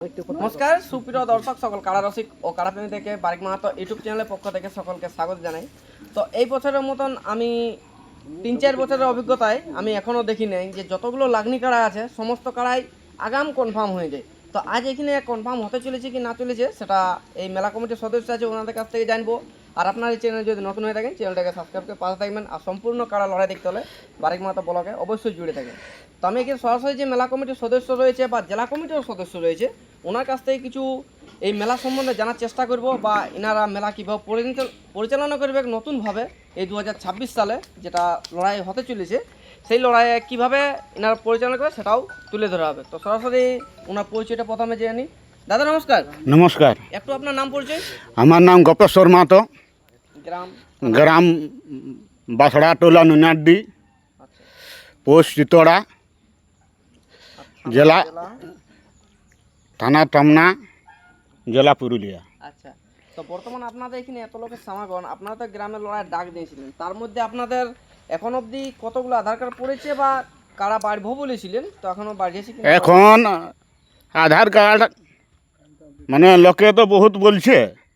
নমস্কার সুপ্রিয় দর্শক সকল কাড়া রসিক ও কাড়া প্রেমী থেকে বারিক মাহাতো ইউটিউব চ্যানেলের পক্ষ থেকে সকলকে স্বাগত জানাই। তো এই বছরের মতন আমি 3-4 বছরের অভিজ্ঞতায় আমি এখনও দেখি নাই যে যতগুলো লাগনি কাড়া আছে সমস্ত কাড়াই আগাম কনফার্ম হয়ে যায়। তো আজ এখানে কনফার্ম হতে চলেছে কি না চলেছে সেটা এই মেলা কমিটির সদস্য আছে ওনাদের কাছ থেকে জানবো। আর আপনার এই চ্যানেল যদি নতুন হয়ে থাকেন চ্যানেলটাকে সাবস্ক্রাইব করে পাশে থাকবেন। আর সম্পূর্ণ কাড়া লড়াই দেখতে হলে বারিক মাহাতো ব্লগে অবশ্যই জুড়ে থাকেন। তো আমি এখানে সরাসরি যে মেলা কমিটির সদস্য রয়েছে বা জেলা কমিটির সদস্য রয়েছে ওনার কাছ থেকে কিছু এই মেলা সম্বন্ধে জানার চেষ্টা করব বা এনারা মেলা কীভাবে পরিচালনা করবে নতুনভাবে এই 2026 সালে যেটা লড়াই হতে চলেছে সেই লড়াইয়ে কীভাবে এনারা পরিচালনা করে সেটাও তুলে ধরা হবে। তো সরাসরি ওনার পরিচয়টা প্রথমে জেনে নিই। দাদা নমস্কার। নমস্কার, একটু আপনার নাম পরিচয়। আমার নাম গোপেশ্বর মাহাতো, গ্রাম গ্রাম বাসড়া টোলা নুনাড্ডি, আচ্ছা পোস্ট চিতড়া, জেলা থানা টামনা, জেলা পুরুলিয়া। আচ্ছা। তো বর্তমানে আপনাদের এখানে এত লোকের সমাগম, আপনারা তো গ্রামের লড়াই ডাক দিয়েছিলেন, তার মধ্যে আপনাদের এখন অবধি কতগুলো আধার কার্ড পড়েছে বা কারা বাড়বো বলেছিলেন তো এখনো বাড়িয়েছে কি? এখন আধার কার্ড মানে লোকে তো বহুত বলছে,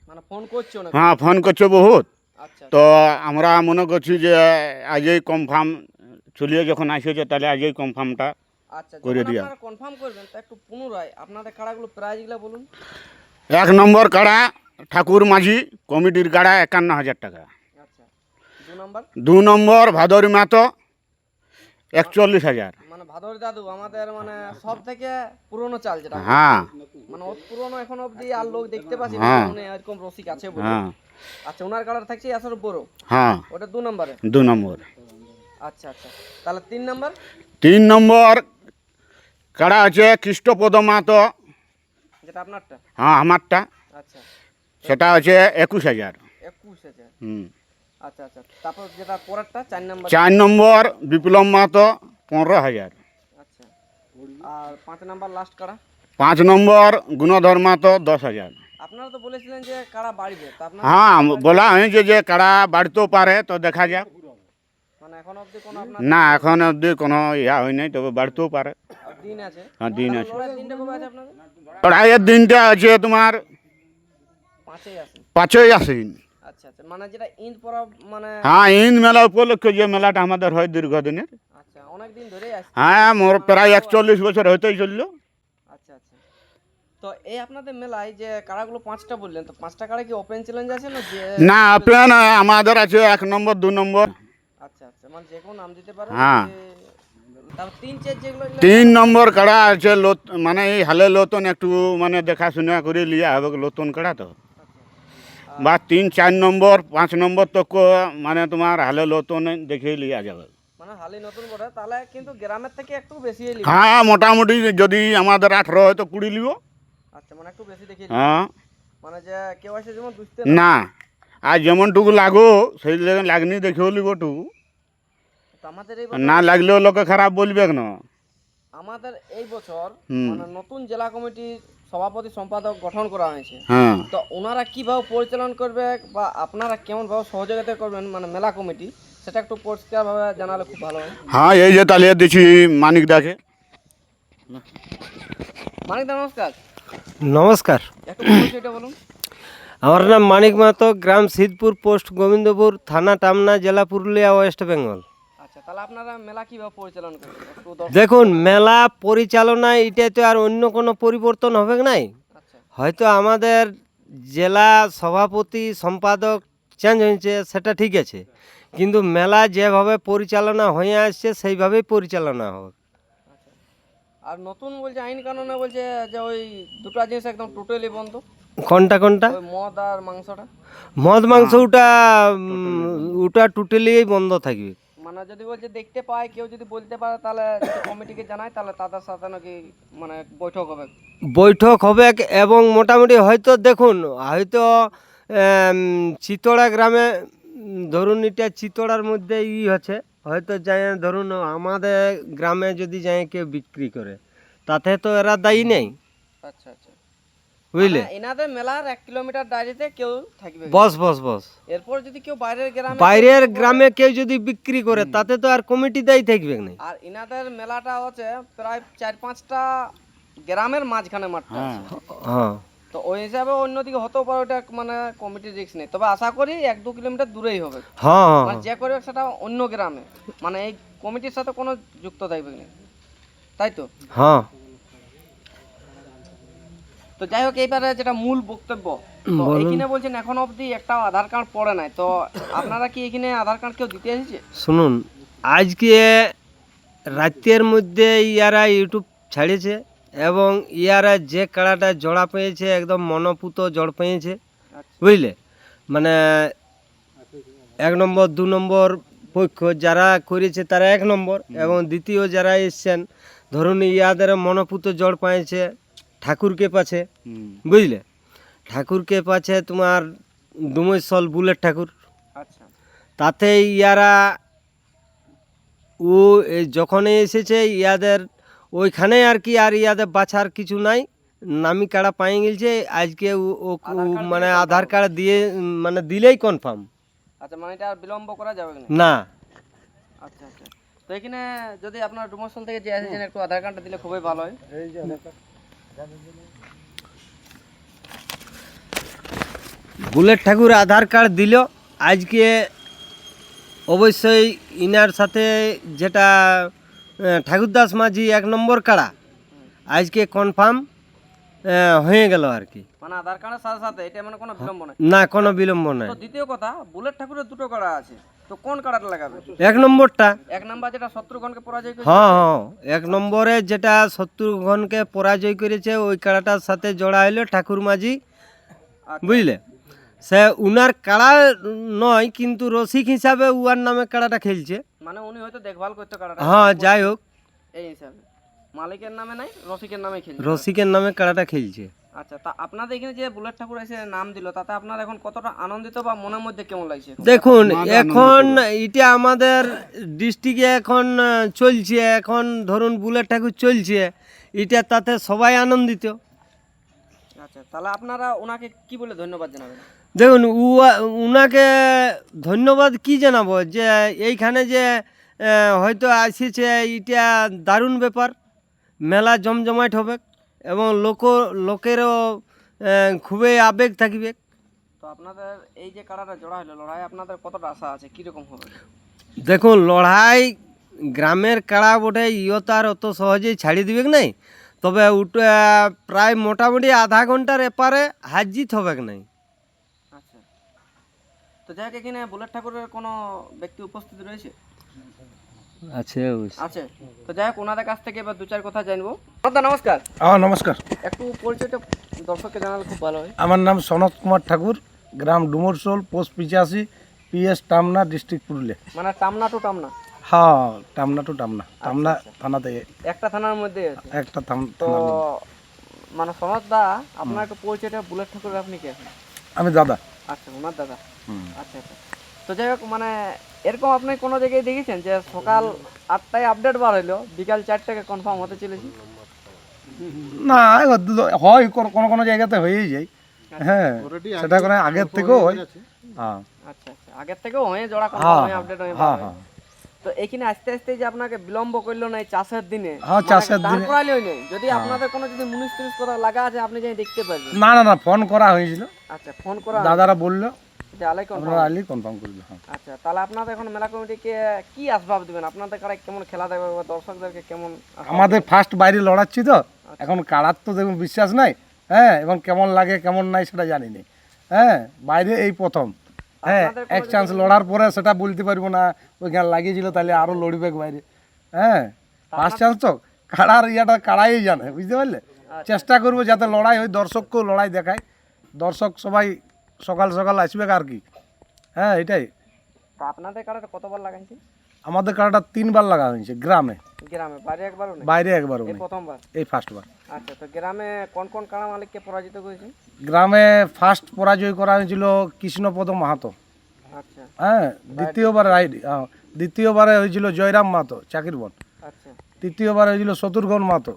মানে ফোন করছো না? হ্যাঁ ফোন করছে বহুত। আচ্ছা তো আমরা মনে করছি যে আজই কনফার্ম চলিয়ে যখন আসেছে তাহলে আজই কনফার্মটা আচ্ছা, করে যখন দিয়া। আপনারা কনফার্ম করবেন তা একটু পুনরায় আপনাদের কাড়াগুলো প্রাইজগুলো বলুন। 1 নম্বর কাড়া ঠাকুর মাঝি কমিটির কাড়া 51,000 টাকা। আচ্ছা। 2 নম্বর 2 নম্বর ভাদরি মাতো 41,000। মানে ভাদর দাদু আমাদের মানে সব থেকে পুরনো চাল যেটা, হ্যাঁ মানে ওর পুরনো এখন অবধি আর লোক দেখতে পাচ্ছি না হ্যাঁ। মনে এরকম রসিক আছে বলে। হ্যাঁ আচ্ছা, ওনার কালার থাকছে আসর বড়, হ্যাঁ ওটা 2 নম্বরে। 2 নম্বর। আচ্ছা আচ্ছা, তাহলে 3 নম্বর 3 নম্বর কাড়া আছে খ্রিস্টপদ মাতো, যেটা আপনারটা। হ্যাঁ আমারটা, আচ্ছা, সেটা আছে 21,000। 21,000। হুম। আচ্ছা আচ্ছা, তারপর যেটা পরেরটা 4 নম্বর। 4 নম্বর বিপ্লব মাতো 15,000। আচ্ছা, আর 5 নম্বর লাস্ট কাড়া। 5 নম্বর গুণধর মাতো 10,000। আপনারা তো বলেছিলেন যে কাড়া বাড়বে, তা আপনার হ্যাঁ বলা হয়েছে যে কাড়া বাড়তেও পারে, তো দেখা যাক। মানে এখন অবধি কোনো আপনার না এখন অবধি কোনো ইয়া হয় নাই, তবে বাড়তেও পারে। দিন আছে? হ্যাঁ দিন আছে। লড়াইয়ের দিনটা কবে আছে আপনাদের? লড়াইয়ের দিনটা আছে তোমার 5-এই আছে। 5ই আশ্বিন। আচ্ছা আচ্ছা, মানে যেটা ঈদ পরব মানে। হ্যাঁ ঈদ মেলা উপলক্ষে যে মেলাটা আমাদের হয় দীর্ঘদিনের। আচ্ছা, অনেক দিন ধরেই আসছে। হ্যাঁ মোর প্রায় 41 বছর হইতেই চললো। আচ্ছা আচ্ছা, তো এই আপনাদের মেলায় যে কাড়াগুলো 5টা বললেন, তো 5টা কাড়া কি ওপেন চ্যালেঞ্জ আছে না যে? না আপনার আমাদের আছে 1 নম্বর 2 নম্বর। আচ্ছা আচ্ছা, মানে যে কোনো নাম দিতে পারেন। হ্যাঁ। তারপর 3-4 যেগুলো 3 নম্বর কাড়া আছে মানে এই হালে লতন একটু মানে দেখাশোনা করে লিয়া হবে, লতন কাড়া তো। বা 3-4 নম্বর 5 নম্বর তো মানে তোমার হালে লতন দেখে লিয়া যাবে। মানে হালি নতুন বড়, তাহলে কিন্তু গ্রামের থেকে একটু বেশি এলি। হ্যাঁ মোটামুটি যদি আমাদের 18 হয় তো 20 লিব। আচ্ছা, মানে একটু বেশি দেখি। হ্যাঁ মানে যে কেউ আসে যেমন বুঝতে না, আর যেমনটুকু লাগো সেই লাগনি দেখেও লিবটু, তো আমাদের এই না লাগলেও লোকে খারাপ বলবে কেন। আমাদের এই বছর হুম। মানে নতুন জেলা কমিটির সভাপতি সম্পাদক গঠন করা হয়েছে। হ্যাঁ তো ওনারা কিভাবে পরিচালনা করবে বা আপনারা কেমন ভাবে সহযোগিতা করবেন মানে মেলা কমিটি, সেটা একটু পরিষ্কারভাবে জানালে খুব ভালো হয়। হ্যাঁ এই যে তাহলে দিচ্ছি মানিক দাকে। মানিক দা নমস্কার। নমস্কার, একটু পরিচয়টা বলুন। আমার নাম মানিক মাহাতো, গ্রাম সিদ্ধপুর, পোস্ট গোবিন্দপুর, থানা টামনা, জেলা পুরুলিয়া, ওয়েস্ট বেঙ্গল। আচ্ছা, তাহলে আপনারা মেলা কিভাবে পরিচালনা করবেন একটু দর্শক। দেখুন, মেলা পরিচালনায় এটা তো আর অন্য কোনো পরিবর্তন হবে নাই। আচ্ছা হয়তো আমাদের জেলা সভাপতি সম্পাদক চেঞ্জ হয়েছে, সেটা ঠিক আছে, কিন্তু মেলা যেভাবে পরিচালনা হয়ে আসছে সেইভাবেই পরিচালনা হবে। আচ্ছা, আর নতুন বলছে আইন কানুনে বলছে যে ওই দুটো জিনিস একদম টোটালি বন্ধ। কোনটা কোনটা? ওই মদ আর মাংসটা। মদ মাংস ওটা টোটালি বন্ধ থাকবে। মানে যদি বলছে দেখতে পায় কেউ, যদি বলতে পারে তাহলে যদি কমিটিকে জানায় তাহলে তাদের সাথে নাকি মানে বৈঠক হবে। বৈঠক হবে এবং মোটামুটি হয়তো দেখুন, হয়তো চিতড়া গ্রামে ধরুন, এটা চিতড়ার মধ্যে হচ্ছে, হয়তো যাই ধরুন আমাদের গ্রামে যদি যাই কেউ বিক্রি করে, তাতে তো এরা দায়ী নেই, আচ্ছা আচ্ছা, বুঝলে। মানে এনাদের মেলার 1 কিলোমিটার দাঁড়িয়ে কেউ থাকবে। বস বস বস এরপর যদি কেউ বাইরের গ্রামে কেউ যদি বিক্রি করে, তাতে তো আর কমিটি দায়ী থাকবে না। আর এনাদের মেলাটা হচ্ছে প্রায় 4-5টা গ্রামের মাঝখানে মাঠটা হ্যাঁ আছে। হ্যাঁ তো ওই হিসাবে অন্যদিকে হতেও পারে, ওটা মানে কমিটির রিস্ক নেই, তবে আশা করি 1-2 কিলোমিটার দূরেই হবে। হ্যাঁ হ্যাঁ মানে যে করবে সেটা অন্য গ্রামে, মানে এই কমিটির সাথে কোনো যুক্ত থাকবে না, তাই তো? হ্যাঁ তো যাই হোক, এইবারে যেটা মূল বক্তব্য, তো এইখানে বলছেন এখন অবধি একটা আধার কার্ড পড়ে নাই, তো আপনারা কি এখানে আধার কার্ড কেউ দিতে এসেছে? শুনুন, আজকে রাতের মধ্যে ইয়ারা ইউটিউব ছাড়িয়েছে এবং ইয়ারা যে কাড়াটা জোড়া পেয়েছে একদম মনপুত জড় পেয়েছে, আচ্ছা বুঝলে, মানে 1 নম্বর 2 নম্বর পক্ষ যারা করেছে তারা 1 নম্বর, এবং দ্বিতীয় যারা এসছেন ধরুন ইয়াদের মনপুত জড় পেয়েছে ঠাকুরকে পাছে, হুম। বুঝলে, ঠাকুরকে পাছে তোমার ডুমৈসল বুলেট ঠাকুর, আচ্ছা তাতে ইয়ারা ও যখনই এসেছে ইয়াদের ওইখানে আর কি, আর ইয়াদের বাছার কিছু নাই, নামি কাড়া পাই গেছে আজকে মানে আধার কার্ড দিয়ে মানে দিলেই কনফার্ম আচ্ছা, মানে এটা আর বিলম্ব করা যাবে না? না। আচ্ছা আচ্ছা, তো এখানে যদি আপনার ডুমরসল থেকে যে এসেছেন একটু আধার কার্ডটা দিলে খুবই ভালো হয়। বুলেট ঠাকুর আধার কার্ড দিল আজকে, অবশ্যই ইনার সাথে যেটা ঠাকুরদাস মাঝি 1 নম্বর কাড়া আজকে কনফার্ম হয়ে গেল আর কি, মানে আধার কার্ডের সাথে সাথে এটা মানে কোনো বিলম্ব নাই। না কোনো বিলম্ব নাই। তো দ্বিতীয় কথা, বুলেট ঠাকুরের 2টো কাড়া আছে, তো কোন কাড়াটা লাগাবে? 1 নম্বরটা, 1 নাম্বার যেটা শত্রুঘ্নকে পরাজয় করেছে। হ্যাঁ হ্যাঁ 1 নম্বরে যেটা শত্রুঘ্নকে পরাজয় করেছে ওই কাড়াটার সাথে জোড়া হইলো ঠাকুর মাঝি, আচ্ছা, বুঝলে, সে উনার কাড়া নয় কিন্তু রসিক হিসাবে উয়ার নামে কাড়াটা খেলছে। মানে উনি হয়তো দেখভাল করতে কাড়াটা, হ্যাঁ যাই হোক এই হিসাবে মালিকের নামে নাই, রসিকের নামে খেলছে। রসিকের নামে কাড়াটা খেলছে। আচ্ছা, তা আপনাদের এখানে যে বুলেট ঠাকুর এসে নাম দিল, তাতে আপনার এখন কতটা আনন্দিত বা মনের মধ্যে কেমন লাগছে? দেখুন এখন এটা আমাদের ডিস্ট্রিক্টে এখন চলছে, এখন ধরুন বুলেট ঠাকুর চলছে, এটা তাতে সবাই আনন্দিত। আচ্ছা, তাহলে আপনারা ওনাকে কি বলে ধন্যবাদ জানাবেন? দেখুন উনাকে ধন্যবাদ কি জানাবো, যে এইখানে যে হয়তো আসিছে এটা দারুণ ব্যাপার, মেলা জমজমাট হবে এবং লোকেরও খুবই আবেগ থাকবে। তো আপনাদের এই যে কাড়াটা জোড়া হলো, লড়াই আপনাদের কতটা আশা আছে, কিরকম হবে? দেখুন লড়াই গ্রামের কাড়া বটে, ইও তো আর অত সহজেই ছাড়ি দিবে নাই, তবে প্রায় মোটামুটি আধা ঘন্টার এপারে হার জিত হবে নাই। আচ্ছা, তো যাই হোক, এখানে বুলেট ঠাকুরের কোনো ব্যক্তি উপস্থিত রয়েছে? আছে আছে, তো যাই হোক, ওনাদের কাছ থেকে এবার 2-4 কথা জানবো। দাদা নমস্কার, নমস্কার। একটু পরিচয়টা দর্শককে জানালে খুব ভালো হয়। আমার নাম সনত কুমার ঠাকুর, গ্রাম Dumarsol, post 85, PS Tamna, district Purulia. মানে টামনা টু টামনা? হ্যাঁ, টামনা টু টামনা, টামনা থানা থেকে একটা থানার মধ্যে আছে। একটা তো থানার মধ্যে। মানে সনদ দা, আপনার একটু পরিচয়টা বুলেট ঠাকুরের আপনি কে? আমি দাদা। আচ্ছা, ওনার দাদা। আচ্ছা আচ্ছা, তো যাই হোক, মানে এরকম আপনি কোনো জায়গায় দেখেছেন যে সকাল 8টায় আপডেট বার হইলো, বিকাল 4টাকে কনফার্ম হতে চলেছি? না, হয় কোনো কোনো জায়গাতে হয়েই যায়। হ্যাঁ, সেটা করে আগের থেকেও হয়। হ্যাঁ আচ্ছা আচ্ছা, আগের থেকেও হয়ে জোড়া হ্যাঁ কনফার্ম হয়ে আপডেট হয়ে বার হ্যাঁ হয়। হ্যাঁ তো এখানে আস্তে আস্তে যে আপনাকে বিলম্ব করলো না এই চাষের দিনে, হ্যাঁ, চাষের দিনে। তারপরালেও নেই, যদি আপনাদের কোনো যদি মুনিশ টুনিশ কথা লাগা আছে আপনি যাই দেখতে পারবেন। না না না, ফোন করা হয়েছিল, আচ্ছা, ফোন করা দাদারা বললো যে আলাই আপনারা কনফার্ম। আলি কনফার্ম করবে। হ্যাঁ, আচ্ছা, তাহলে আপনাদের এখন মেলা কমিটিকে কি আসবাব দিবেন? আপনাদের কারা কেমন খেলা দেবে বা দর্শকদেরকে কেমন আসবাব আমাদের ফার্স্ট বাইরে লড়াচ্ছি তো, এখন কাড়ার তো দেখুন বিশ্বাস নাই। হ্যাঁ, এবং কেমন লাগে কেমন নাই সেটা জানি না। হ্যাঁ, বাইরে এই প্রথম। হ্যাঁ, এক চান্স লড়ার পরে সেটা বলতে পারবো না ওইখানে লাগিয়েছিল, তাহলে আরো লড়বে বাইরে। হ্যাঁ, ফার্স্ট চান্স তো কাড়ার ইয়াটা কাড়াই জানে, বুঝতে পারলে। চেষ্টা করবো যাতে লড়াই হয়, দর্শককেও লড়াই দেখায়, দর্শক সবাই সকাল সকাল আসবে আর কি। হ্যাঁ, এটাই। তা আপনাদের কারাটা কতবার লাগাইছে? আমাদের কাড়াটা 3বার লাগা হয়েছে গ্রামে, গ্রামে বাইরে একবারও নেই? বাইরে একবারও এই নেই, প্রথমবার? এই ফার্স্টবার। আচ্ছা, তো গ্রামে কোন কোন কারা মালিককে পরাজিত করেছে? গ্রামে ফার্স্ট পরাজয় করা হয়েছিল কৃষ্ণপদ মাহাতো। আচ্ছা হ্যাঁ, দ্বিতীয়বারে হয়েছিল জয়রাম মাহাতো চাকিরবন, আচ্ছা, তৃতীয়বার হয়েছিল শত্রুঘ্ন মাহাতো।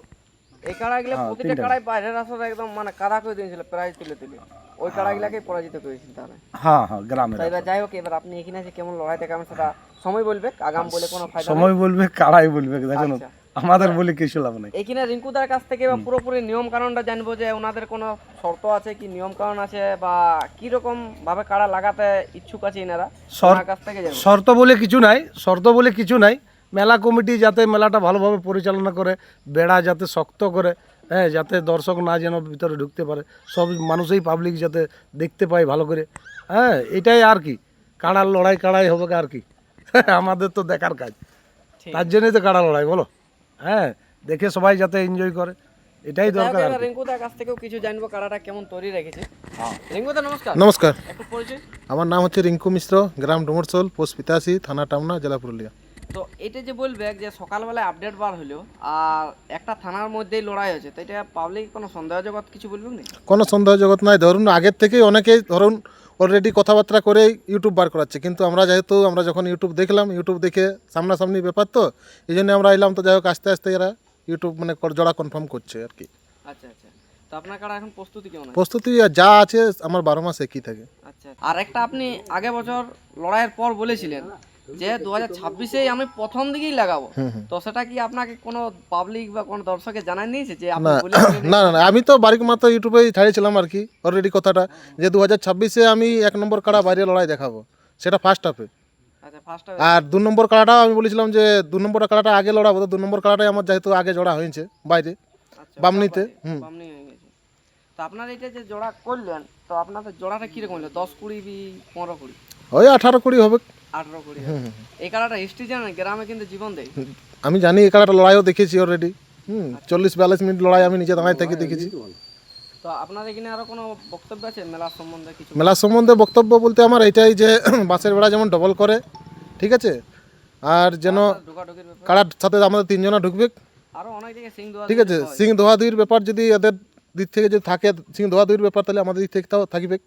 এই কাড়াগুলো হ্যাঁ, প্রতিটা 3টা। কাড়াই বাইরের আসরে একদম মানে কাদা করে দিয়েছিল প্রাইজ তুলে তুলে, ওই কাড়াগুলাকে পরাজিত করেছিল তাহলে। হ্যাঁ হ্যাঁ, গ্রামে। তো এবার যাই হোক, এবার আপনি এখানে এসে কেমন লড়াই দেখাবেন সেটা সময় বলবে, আগাম বলে কোনো ফায়দা নেই। সময় বলবে, কাড়াই বলবে। দেখুন আচ্ছা। আমাদের বলে কিছু লাভ নেই। এখানে রিঙ্কুদার কাছ থেকে বা পুরোপুরি নিয়ম কানুনটা জানবো যে ওনাদের কোনো শর্ত আছে কি, নিয়ম কানুন আছে, বা কি রকম ভাবে কাড়া লাগাতে ইচ্ছুক আছে এনারা, ওনার কাছ থেকে জানবো। শর্ত বলে কিছু নাই। মেলা কমিটি যাতে মেলাটা ভালোভাবে পরিচালনা করে, বেড়া যাতে শক্ত করে, হ্যাঁ, যাতে দর্শক না যেন ভিতরে ঢুকতে পারে, সব মানুষই পাবলিক যাতে দেখতে পায় ভালো করে, হ্যাঁ, এটাই আর কি। কাড়ার লড়াই হবে আর কি। আমাদের তো দেখার কাজ, তার জন্যই তো কাড়া লড়াই, বলো। হ্যাঁ, দেখে সবাই যাতে এনজয় করে, এটাই দরকার আর কি। রিঙ্কুদার কাছ থেকেও কিছু জানবো কাড়াটা কেমন তৈরি রেখেছে। রিঙ্কুদা নমস্কার। নমস্কার, একটু পরিচয়। আমার নাম হচ্ছে রিঙ্কু মিশ্র, গ্রাম ডুমরসোল, পোস্ট 85, থানা টামনা, জেলা পুরুলিয়া। তো এটা যে বলবে যে সকালবেলায় আপডেট বার হলো আর একটা থানার মধ্যেই লড়াই হয়েছে, তো এটা পাবলিক কোনো সন্দেহ জগৎ কিছু বলবে না? কোনো সন্দেহ জগৎ নাই। ধরুন আগের থেকেই অনেকেই ধরুন অলরেডি কথাবার্তা করে ইউটিউব বার করাচ্ছে, কিন্তু আমরা যখন ইউটিউব দেখলাম, ইউটিউব দেখে সামনাসামনি ব্যাপার, তো এই জন্য আমরা এলাম। তো যাই হোক, আস্তে আস্তে এরা ইউটিউব মানে জোড়া কনফার্ম করছে আর কি। আচ্ছা আচ্ছা, তো আপনার কাড়া এখন প্রস্তুতি কেমন আছে? প্রস্তুতি যা আছে আমার 12 মাস একই থাকে। আচ্ছা, আর একটা আপনি আগে বছর লড়াইয়ের পর বলেছিলেন যে 2026-এ আমি প্রথম দিকেই লাগাবো, তো সেটা কি আপনাকে কোনো পাবলিক বা কোনো দর্শকে জানাই নিয়েছে যে আপনি বলেছিলেন? না না না, আমি তো বাড়ির মাত্র ইউটিউবে ছাড়িয়েছিলাম আর কি অলরেডি কথাটা, যে 2026-এ আমি 1 নম্বর কাড়া বাইরে লড়াই দেখাবো, সেটা ফার্স্ট হাফে। আচ্ছা, ফার্স্ট আর 2 নম্বর কাড়াটাও আমি বলেছিলাম যে 2 নম্বর কাড়াটা আগে লড়াবো। তো 2 নম্বর কাড়াটাই আমার যেহেতু আগে জোড়া হয়েছে বাইরে বামনিতে। বামনি হয়ে গেছে। তো আপনার এটা যে জোড়া করলেন, তো আপনাদের জোড়াটা কিরকম হলো? 10 20 15 20? ওই 18-20 হবে। 18 20? এই কাড়াটা হিস্ট্রি জানেন, গ্রামে কিন্তু জীবন দেয়। আমি জানি এই কাড়াটা লড়াইও দেখেছি অলরেডি। 40-42 মিনিট লড়াই আমি নিজে দাঁড়ায় থেকে দেখেছি। তো আপনার এখানে আরো কোনো বক্তব্য আছে মেলা সম্বন্ধে কিছু? মেলা সম্বন্ধে বক্তব্য বলতে আমার এটাই যে বাঁশের বেড়া যেমন ডবল করে, ঠিক আছে, আর যেন ঢোকাঢুকির ব্যাপার, কাড়ার সাথে আমাদের 3 জনা ঢুকবে, আরো অনেক জায়গায় সিং দেওয়া, ঠিক আছে। সিং ধোয়াধুয়ির ব্যাপার যদি এদের দিক থেকে যদি থাকে, সিং ধোয়াধুয়ির ব্যাপার, তাহলে আমাদের দিক থেকে তাও থাকবে।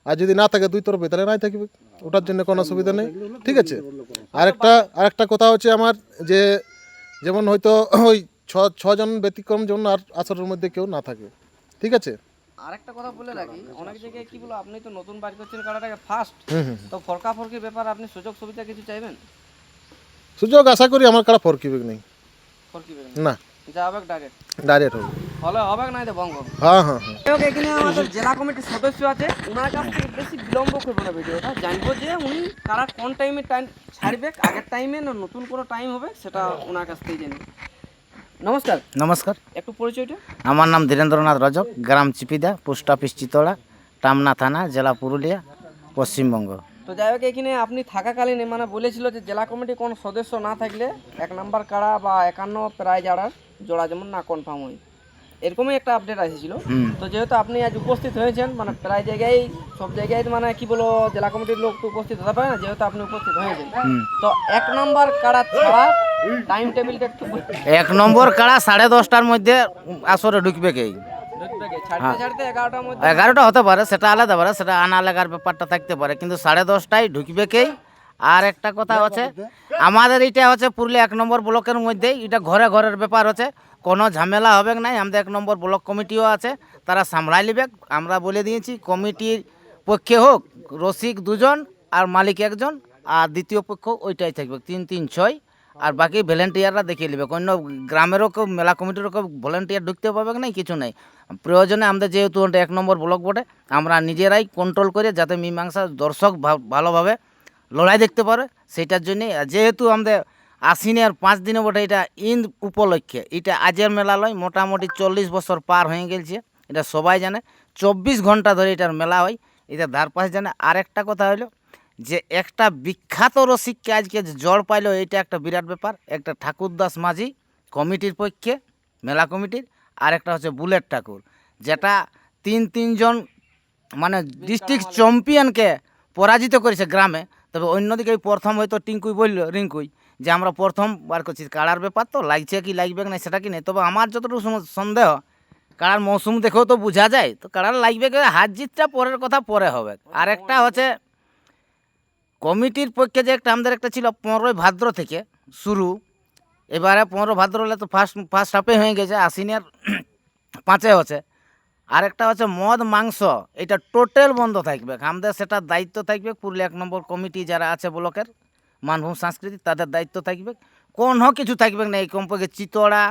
আর যদি না থাকে দুই তরফে, তাহলে নাই থাকবে, ওটার জন্য কোনো অসুবিধা নেই, ঠিক আছে। আরেকটা কথা হচ্ছে আমার, যে যেমন হয়তো ওই 6 জন ব্যতিক্রম যেমন আর আসরের মধ্যে কেউ না থাকে, ঠিক আছে। আরেকটা কথা বলে রাখি, অনেক জায়গায় কি বলো, আপনি তো নতুন বার করছেন কাড়াটাকে ফার্স্ট, তো ফরকা ফরকির ব্যাপার আপনি সুযোগ সুবিধা কিছু চাইবেন? সুযোগ আশা করি আমার কাড়া ফরকিবে নেই, ফরকিবে না, যা হবে ডাইরেক্ট ডাইরেক্ট হবে। হলে হবে, নাই তো বঙ্গ। হ্যাঁ হ্যাঁ হ্যাঁ। এখানে আমাদের জেলা কমিটির সদস্য আছে, ওনার কাছ থেকে বেশি বিলম্ব করবো না ভিডিওটা, জানবো যে উনি কারা কোন টাইমে টাইম ছাড়বে, আগের টাইমে না নতুন কোনো টাইম হবে, সেটা ওনার কাছ থেকেই জানবো। নমস্কার, নমস্কার, একটু পরিচয়টা। আমার নাম ধীরেন্দ্রনাথ রজক, গ্রাম চিপিদা, পোস্ট অফিস চিতোড়া, টামনা থানা, জেলা পুরুলিয়া, পশ্চিমবঙ্গ। তো যাই হোক, এখানে আপনি থাকাকালীন মানে বলেছিল যে জেলা কমিটি কোনো সদস্য না থাকলে 1 নাম্বার কাড়া বা 51 প্রায় জোড়া যেমন না কনফার্ম হয়, এরকমই একটা আপডেট এসেছিল। তো যেহেতু আপনি আজ উপস্থিত হয়েছেন, মানে প্রায় জায়গায় সব জায়গায় মানে কি বলো, জেলা কমিটির লোক তো উপস্থিত হতে পারে না, যেহেতু আপনি উপস্থিত হয়েছেন, তো 1 নাম্বার কাড়া ছাড়া টাইম টেবিলটা একটু 1 নম্বর কাড়া 10:30টার মধ্যে আসরে ঢুকবে কে? ছাড়তে ছাড়তে 11টার মধ্যে 11টা হতে পারে, সেটা আলাদা পারে, সেটা আনা লাগার ব্যাপারটা থাকতে পারে, কিন্তু 10:30টায় ঢুকবে কে? আর একটা কথা হচ্ছে, আমাদের এটা হচ্ছে পুরুলিয়া 1 নম্বর ব্লকের মধ্যেই, এটা ঘরে ঘরের ব্যাপার হচ্ছে, কোনো ঝামেলা হবে নাই। আমাদের 1 নম্বর ব্লক কমিটিও আছে, তারা সামলাই নেবে। আমরা বলে দিয়েছি কমিটির পক্ষে হোক রসিক 2 জন আর মালিক 1 জন, আর দ্বিতীয় পক্ষ ওইটাই থাকবে 3-3-6, আর বাকি ভলেন্টিয়াররা দেখিয়ে নেবে। অন্য গ্রামেরও কেউ মেলা কমিটিরও কেউ ভলেন্টিয়ার ঢুকতে পারবে নাই, কিছু নাই। প্রয়োজনে আমাদের যেহেতু 1 নম্বর ব্লক বটে, আমরা নিজেরাই কন্ট্রোল করে যাতে মীমাংসা দর্শক ভালোভাবে লড়াই দেখতে পারে, সেইটার জন্যে। যেহেতু আমাদের আশ্বিনের 5 দিনে বটে, এটা ঈদ উপলক্ষে, এটা আজের মেলা লয়, মোটামুটি 40 বছর পার হয়ে গেছে, এটা সবাই জানে। 24 ঘন্টা ধরে এটার মেলা হয়, এটা ধারপাশ জানে। আর একটা কথা হলো যে একটা বিখ্যাত রসিককে আজকে যে জড় পাইলো, এটা একটা বিরাট ব্যাপার। একটা ঠাকুরদাস মাঝি কমিটির পক্ষে, মেলা কমিটির, আর একটা হচ্ছে বুলেট ঠাকুর, যেটা 3 জন মানে ডিস্ট্রিক্ট চ্যাম্পিয়নকে পরাজিত করেছে গ্রামে। তবে অন্যদিকে এই প্রথম হয়তো টিঙ্কুই বললো, রিঙ্কুই, যে আমরা প্রথম বার করছি। কাড়ার ব্যাপার তো লাগছে কি লাগবে না সেটা কি নেই, তবে আমার যতটুকু সন্দেহ, কাড়ার মৌসুম দেখেও তো বোঝা যায়, তো কাড়ার লাগবে কি, হার জিতটা পরের কথা, পরে হবে। আর একটা হচ্ছে কমিটির পক্ষে যে একটা আমাদের একটা ছিল 15 ভাদ্র থেকে শুরু, এবারে 15 ভাদ্র হলে তো ফার্স্ট হাফে হয়ে গেছে, আশ্বিনের 5-এ হচ্ছে। আরেকটা হচ্ছে মদ মাংস, এটা টোটাল বন্ধ থাকবে আমাদের, সেটা দায়িত্ব থাকবে পুরুলিয়া 1 নম্বর কমিটি যারা আছে ব্লকের মানভূম সাংস্কৃতিক, তাদের দায়িত্ব থাকবে। কোনো কিছু থাকবে না। এই কমপক্ষে চিতড়া,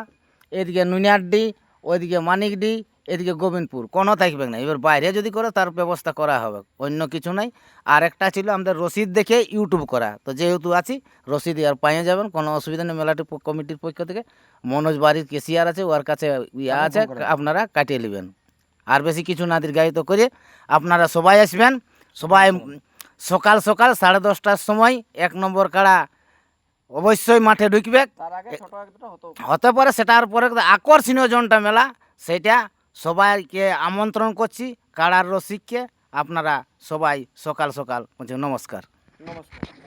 এদিকে নুনিয়ারডি, ওইদিকে মানিকডি, এদিকে গোবিন্দপুর কোনো থাকবে না। এবার বাইরে যদি করে তার ব্যবস্থা করা হবে, অন্য কিছু নাই। আর একটা ছিল আমাদের রসিদ দেখে ইউটিউব করা, তো যেহেতু আছি রসিদ আর পাইয়ে যাবেন, কোনো অসুবিধা নেই। মেলাটি কমিটির পক্ষ থেকে মনোজ বাড়ির কেসিয়ার আছে, ওর কাছে ইয়া আছে, আপনারা কাটিয়ে নেবেন। আর বেশি কিছু না দীর্ঘায়িত করে আপনারা সবাই আসবেন। সবাই সকাল সকাল 10:30টার সময় 1 নম্বর কাড়া অবশ্যই মাঠে ঢুকবে। তার আগে ছোট এক দুটো হতো। হতে পারে সেটার পরে আকর্ষণীয় জনটা মেলা, সেটা সবাইকে আমন্ত্রণ করছি। কাড়ার রসিককে আপনারা সবাই সকাল সকাল বলছি নমস্কার। নমস্কার।